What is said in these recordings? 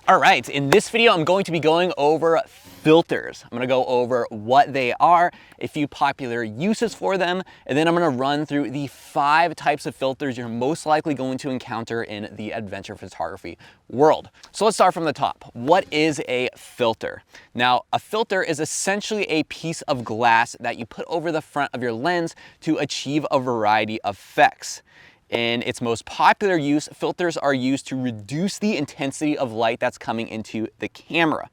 All right, in this video, I'm going to be going over filters. I'm going to go over what they are, a few popular uses for them, and then I'm going to run through the 5 types of filters you're most likely going to encounter in the adventure photography world. So let's start from the top. What is a filter? Now, a filter is essentially a piece of glass that you put over the front of your lens to achieve a variety of effects. In its most popular use, filters are used to reduce the intensity of light that's coming into the camera.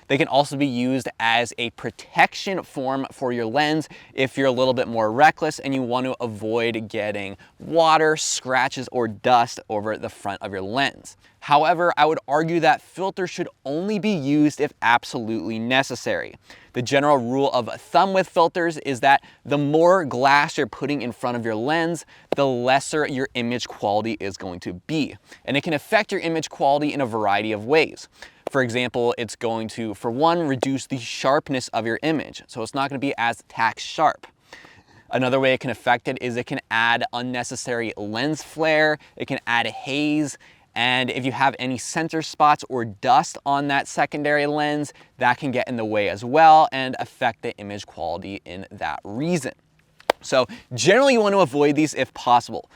They can also be used as a protection form for your lens if you're a little bit more reckless and you want to avoid getting water, scratches, or dust over the front of your lens. However, I would argue that filters should only be used if absolutely necessary. The general rule of thumb with filters is that the more glass you're putting in front of your lens, the lesser your image quality is going to be. And it can affect your image quality in a variety of ways. For example, it's going to, for one, reduce the sharpness of your image. So it's not going to be as tack sharp. Another way it can affect it is it can add unnecessary lens flare, it can add haze, and if you have any center spots or dust on that secondary lens, that can get in the way as well and affect the image quality in that reason. So generally you want to avoid these if possible,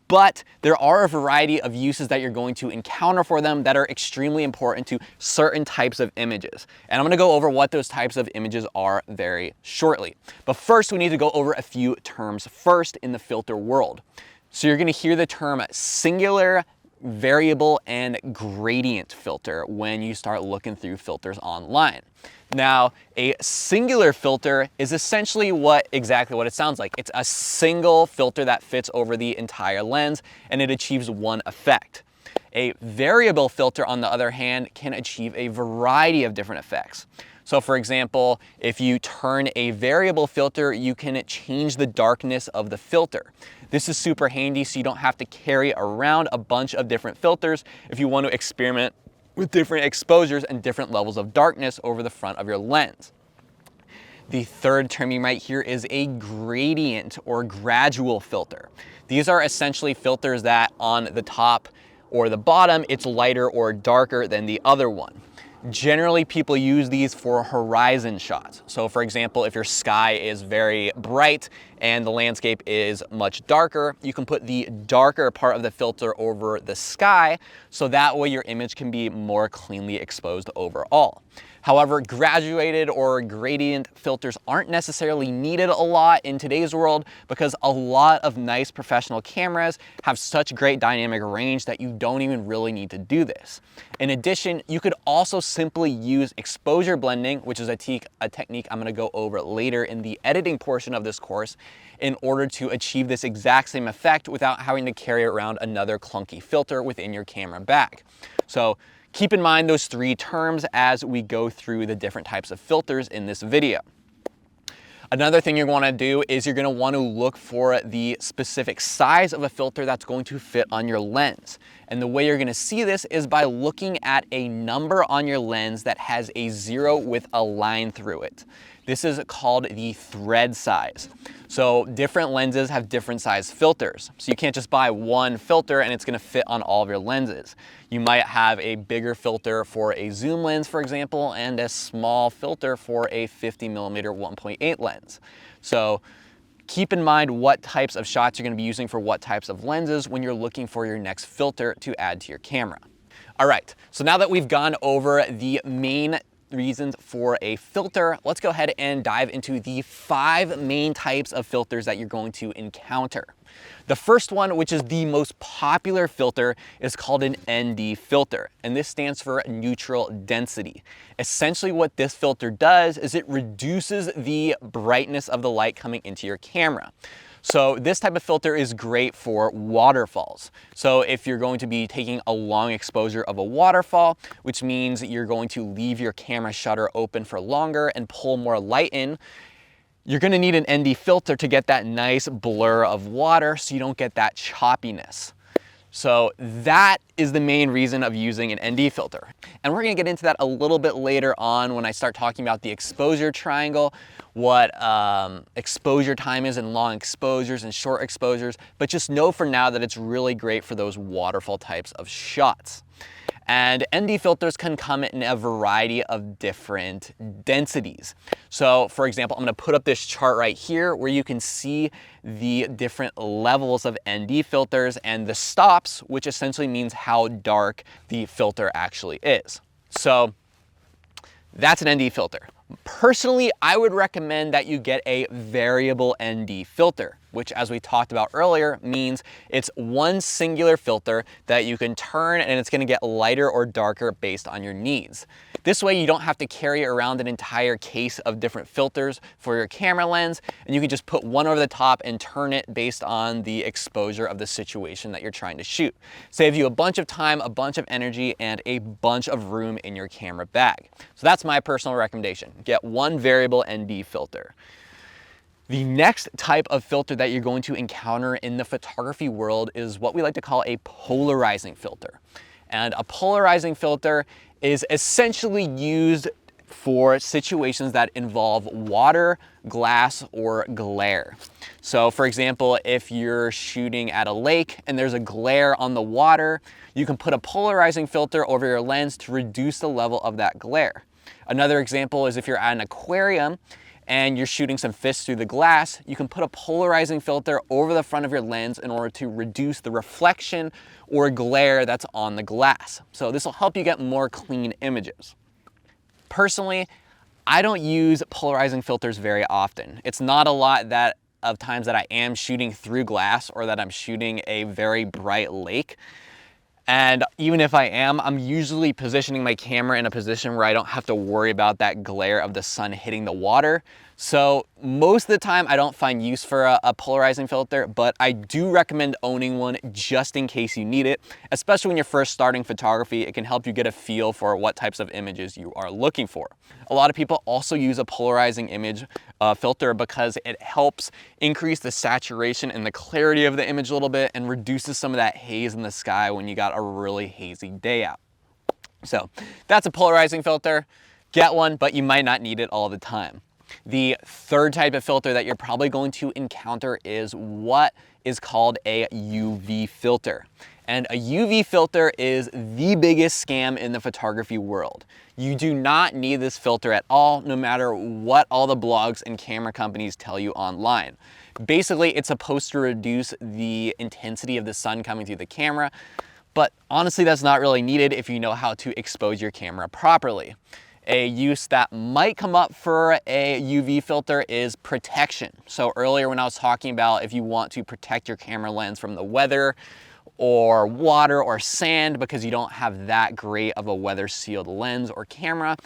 but there are a variety of uses that you're going to encounter for them that are extremely important to certain types of images. And I'm going to go over what those types of images are very shortly. But first we need to go over a few terms first in the filter world. So you're going to hear the term singular, variable, and gradient filter when you start looking through filters online. Now, a singular filter is essentially exactly what it sounds like. It's a single filter that fits over the entire lens and it achieves one effect. A variable filter, on the other hand, can achieve a variety of different effects. So for example, if you turn a variable filter, you can change the darkness of the filter. This is super handy so you don't have to carry around a bunch of different filters if you want to experiment with different exposures and different levels of darkness over the front of your lens. The third term you might hear is a gradient or gradual filter. These are essentially filters that on the top or the bottom, it's lighter or darker than the other one. Generally, people use these for horizon shots. So for example, if your sky is very bright and the landscape is much darker, you can put the darker part of the filter over the sky, so that way your image can be more cleanly exposed overall. However, graduated or gradient filters aren't necessarily needed a lot in today's world because a lot of nice professional cameras have such great dynamic range that you don't even really need to do this. In addition, you could also simply use exposure blending, which is a technique I'm going to go over later in the editing portion of this course, in order to achieve this exact same effect without having to carry around another clunky filter within your camera bag. So keep in mind those 3 terms as we go through the different types of filters in this video. Another thing you're going to do is you're going to want to look for the specific size of a filter that's going to fit on your lens. And the way you're going to see this is by looking at a number on your lens that has a 0 with a line through it. This is called the thread size. So different lenses have different size filters. So you can't just buy one filter and it's going to fit on all of your lenses. You might have a bigger filter for a zoom lens, for example, and a small filter for a 50mm 1.8 lens. So keep in mind what types of shots you're going to be using for what types of lenses when you're looking for your next filter to add to your camera. All right, so now that we've gone over the main reasons for a filter, let's go ahead and dive into the 5 main types of filters that you're going to encounter. The first one, which is the most popular filter, is called an ND filter, and this stands for neutral density. Essentially what this filter does is it reduces the brightness of the light coming into your camera. So this type of filter is great for waterfalls. So if you're going to be taking a long exposure of a waterfall, which means you're going to leave your camera shutter open for longer and pull more light in, you're going to need an ND filter to get that nice blur of water so you don't get that choppiness. So that is the main reason of using an ND filter. And we're going to get into that a little bit later on when I start talking about the exposure triangle, what exposure time is in long exposures and short exposures, but just know for now that it's really great for those waterfall types of shots. And ND filters can come in a variety of different densities. So for example, I'm gonna put up this chart right here where you can see the different levels of ND filters and the stops, which essentially means how dark the filter actually is. So that's an ND filter. Personally, I would recommend that you get a variable ND filter, which, as we talked about earlier, means it's one singular filter that you can turn and it's going to get lighter or darker based on your needs. This way you don't have to carry around an entire case of different filters for your camera lens, and you can just put one over the top and turn it based on the exposure of the situation that you're trying to shoot. Saves you a bunch of time, a bunch of energy, and a bunch of room in your camera bag. So that's my personal recommendation. Get one variable ND filter. The next type of filter that you're going to encounter in the photography world is what we like to call a polarizing filter. And a polarizing filter is essentially used for situations that involve water, glass, or glare. So for example, if you're shooting at a lake and there's a glare on the water, you can put a polarizing filter over your lens to reduce the level of that glare. Another example is if you're at an aquarium and you're shooting some fish through the glass, you can put a polarizing filter over the front of your lens in order to reduce the reflection or glare that's on the glass. So this will help you get more clean images. Personally, I don't use polarizing filters very often. It's not a lot of times that I am shooting through glass or that I'm shooting a very bright lake. And even if I am, I'm usually positioning my camera in a position where I don't have to worry about that glare of the sun hitting the water. So most of the time I don't find use for a polarizing filter, but I do recommend owning one just in case you need it, especially when you're first starting photography. It can help you get a feel for what types of images you are looking for. A lot of people also use a polarizing image filter because it helps increase the saturation and the clarity of the image a little bit and reduces some of that haze in the sky when you got a really hazy day out. So that's a polarizing filter. Get one, but you might not need it all the time. The third type of filter that you're probably going to encounter is what is called a UV filter. And a UV filter is the biggest scam in the photography world. You do not need this filter at all, no matter what all the blogs and camera companies tell you online. Basically, it's supposed to reduce the intensity of the sun coming through the camera, but honestly, that's not really needed if you know how to expose your camera properly. A use that might come up for a UV filter is protection. So earlier when I was talking about if you want to protect your camera lens from the weather or water or sand because you don't have that great of a weather sealed lens or camera,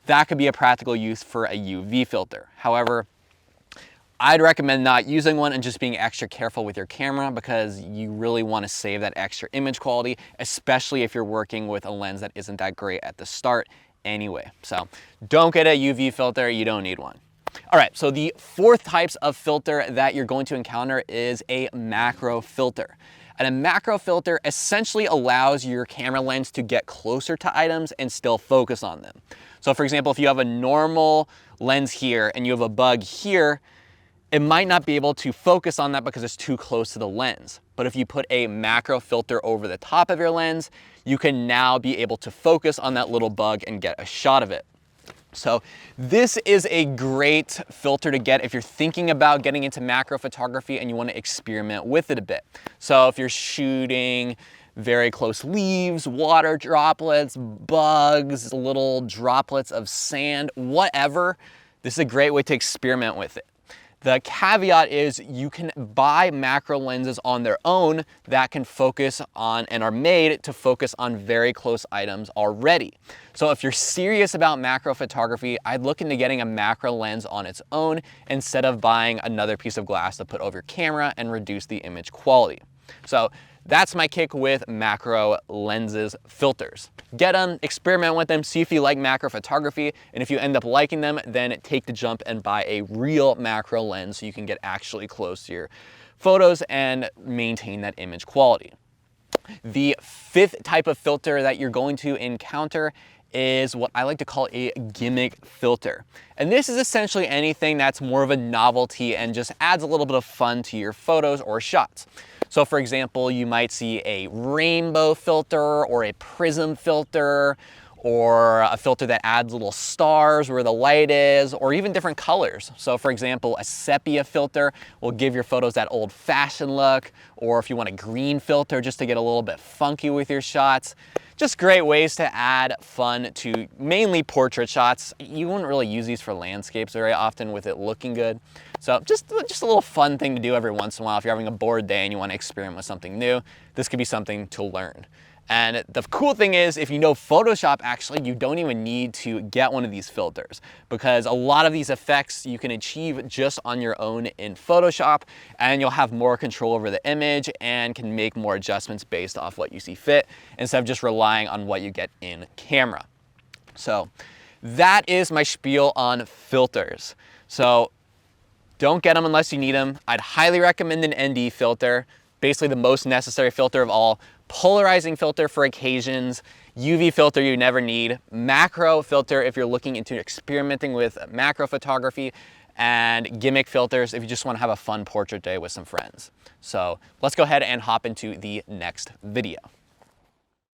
that could be a practical use for a UV filter. However, I'd recommend not using one and just being extra careful with your camera because you really want to save that extra image quality, especially if you're working with a lens that isn't that great at the start anyway. So don't get a UV filter, you don't need one. All right, so the fourth types of filter that you're going to encounter is a macro filter. And a macro filter essentially allows your camera lens to get closer to items and still focus on them. So for example, if you have a normal lens here and you have a bug here, it might not be able to focus on that because it's too close to the lens. But if you put a macro filter over the top of your lens, you can now be able to focus on that little bug and get a shot of it. So this is a great filter to get if you're thinking about getting into macro photography and you want to experiment with it a bit. So if you're shooting very close leaves, water droplets, bugs, little droplets of sand, whatever, this is a great way to experiment with it. The caveat is you can buy macro lenses on their own that can focus on and are made to focus on very close items already. So if you're serious about macro photography, I'd look into getting a macro lens on its own instead of buying another piece of glass to put over your camera and reduce the image quality. So that's my kick with macro lenses filters. Get them, experiment with them, see if you like macro photography, and if you end up liking them, then take the jump and buy a real macro lens so you can get actually close to your photos and maintain that image quality. The fifth type of filter that you're going to encounter is what I like to call a gimmick filter. And this is essentially anything that's more of a novelty and just adds a little bit of fun to your photos or shots. So for example, you might see a rainbow filter or a prism filter, or a filter that adds little stars where the light is, or even different colors. So for example, a sepia filter will give your photos that old-fashioned look, or if you want a green filter just to get a little bit funky with your shots. Just great ways to add fun to mainly portrait shots. You wouldn't really use these for landscapes very often with it looking good. So just a little fun thing to do every once in a while. If you're having a bored day and you want to experiment with something new, this could be something to learn. And the cool thing is, if you know Photoshop, actually, you don't even need to get one of these filters, because a lot of these effects you can achieve just on your own in Photoshop, and you'll have more control over the image and can make more adjustments based off what you see fit, instead of just relying on what you get in camera. So that is my spiel on filters. So don't get them unless you need them. I'd highly recommend an ND filter, basically the most necessary filter of all. Polarizing filter for occasions, UV filter you never need, macro filter if you're looking into experimenting with macro photography, and gimmick filters if you just want to have a fun portrait day with some friends. So let's go ahead and hop into the next video.